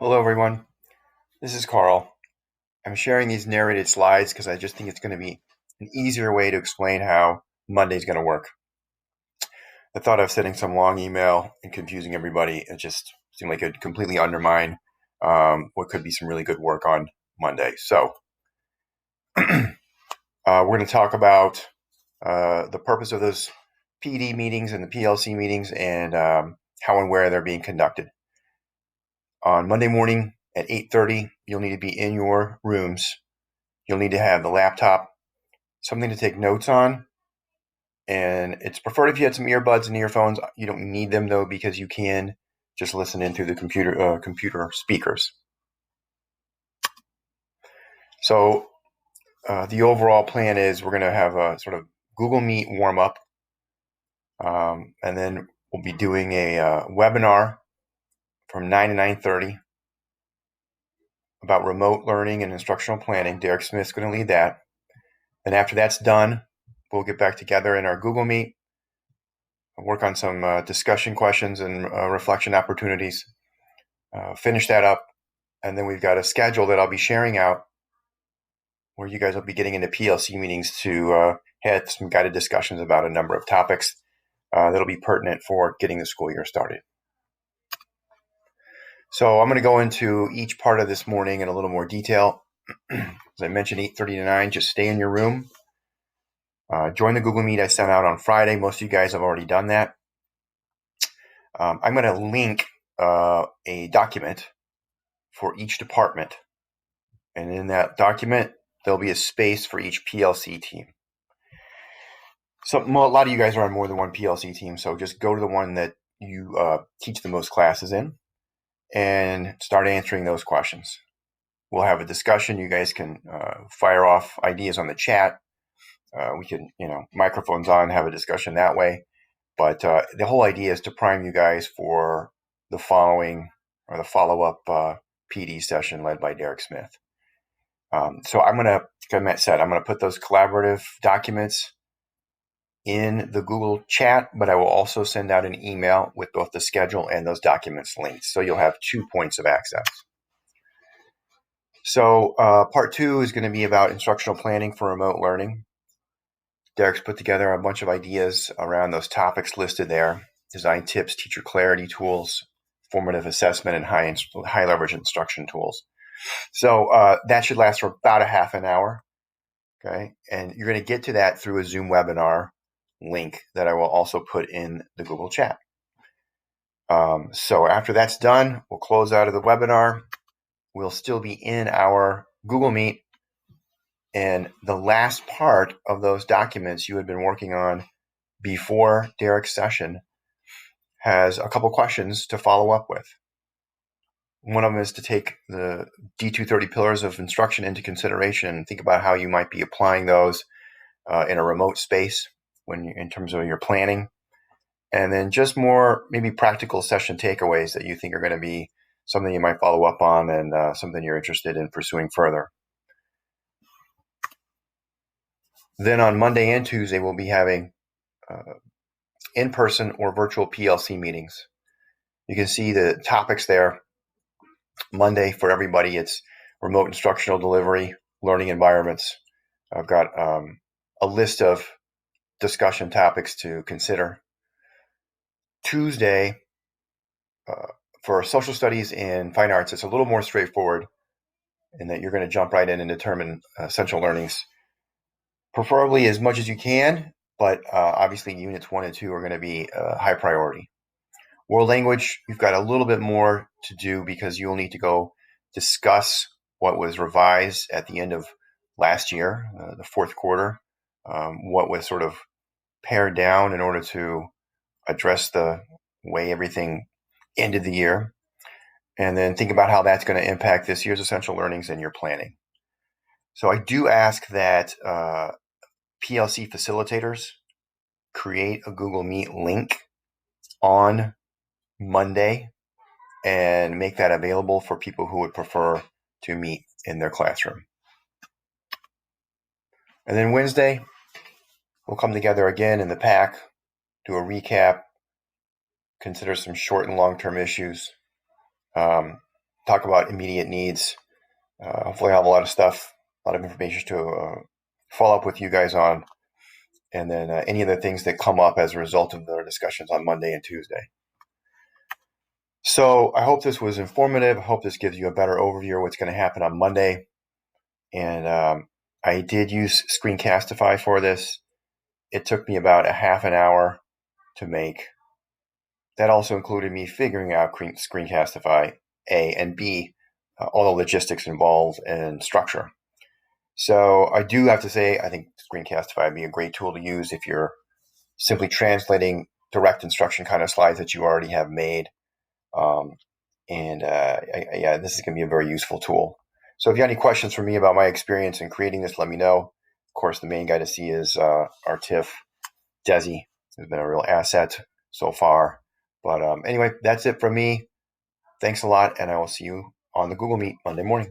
Hello, everyone. This is Carl. I'm sharing these narrated slides because I just think it's going to be an easier way to explain how Monday's going to work. The thought of sending some long email and confusing everybody, it just seemed like it would completely undermine what could be some really good work on Monday. So we're going to talk about the purpose of those PD meetings and the PLC meetings and how and where they're being conducted. On Monday morning at 8:30, you'll need to be in your rooms. You'll need to have the laptop, something to take notes on, and it's preferred if you had some earbuds and earphones. You don't need them though because you can just listen in through the computer speakers. So the overall plan is we're going to have a sort of Google Meet warm up, and then we'll be doing a webinar from 9 to 9:30 about remote learning and instructional planning. Derek Smith's going to lead that. And after that's done, we'll get back together in our Google Meet, work on some discussion questions and reflection opportunities, finish that up, and then we've got a schedule that I'll be sharing out where you guys will be getting into PLC meetings to have some guided discussions about a number of topics that'll be pertinent for getting the school year started. So I'm going to go into each part of this morning in a little more detail. As I mentioned, 8:30 to 9, just stay in your room. Join the Google Meet I sent out on Friday. Most of you guys have already done that. I'm going to link a document for each department. And in that document, there'll be a space for each PLC team. So a lot of you guys are on more than one PLC team, so just go to the one that you teach the most classes in and start answering those questions. We'll have a discussion. You guys can fire off ideas on the chat. We can, microphones on, have a discussion that way. But the whole idea is to prime you guys for the following or the follow-up PD session led by Derek Smith. So I'm going to, like Matt said, I'm going to put those collaborative documents in the Google chat, but I will also send out an email with both the schedule and those documents linked. So you'll have 2 points of access. So part 2 is going to be about instructional planning for remote learning. Derek's put together a bunch of ideas around those topics listed there: design tips, teacher clarity tools, formative assessment, and high leverage instruction tools. So that should last for about a half an hour. Okay. And you're going to get to that through a Zoom webinar link that I will also put in the Google chat. So after that's done, we'll close out of the webinar. We'll still be in our Google Meet. And the last part of those documents you had been working on before Derek's session has a couple questions to follow up with. One of them is to take the D230 pillars of instruction into consideration and think about how you might be applying those in a remote space in terms of your planning. And then just more maybe practical session takeaways that you think are going to be something you might follow up on and something you're interested in pursuing further. Then on Monday and Tuesday, we'll be having in-person or virtual PLC meetings. You can see the topics there. Monday for everybody, it's remote instructional delivery, learning environments. I've got a list of discussion topics to consider. Tuesday, for social studies and fine arts, it's a little more straightforward in that you're going to jump right in and determine essential learnings, preferably as much as you can, but obviously units 1 and 2 are going to be high priority. World language, you've got a little bit more to do because you'll need to go discuss what was revised at the end of last year, the fourth quarter, what was sort of pared down in order to address the way everything ended the year, and then think about how that's going to impact this year's essential learnings and your planning. So I do ask that PLC facilitators create a Google Meet link on Monday and make that available for people who would prefer to meet in their classroom. And then Wednesday, we'll come together again in the pack, do a recap, consider some short and long-term issues, talk about immediate needs. Hopefully, I have a lot of stuff, a lot of information to follow up with you guys on, and then any of the things that come up as a result of the discussions on Monday and Tuesday. So I hope this was informative. I hope this gives you a better overview of what's going to happen on Monday. And I did use Screencastify for this. It took me about a half an hour to make. That also included me figuring out Screencastify, A, and B, all the logistics involved and structure. So I do have to say, I think Screencastify would be a great tool to use if you're simply translating direct instruction kind of slides that you already have made. Yeah, this is going to be a very useful tool. So if you have any questions for me about my experience in creating this, let me know. Of course, the main guy to see is our TIFF, Desi, who's been a real asset so far. But anyway, that's it from me. Thanks a lot, and I will see you on the Google Meet Monday morning.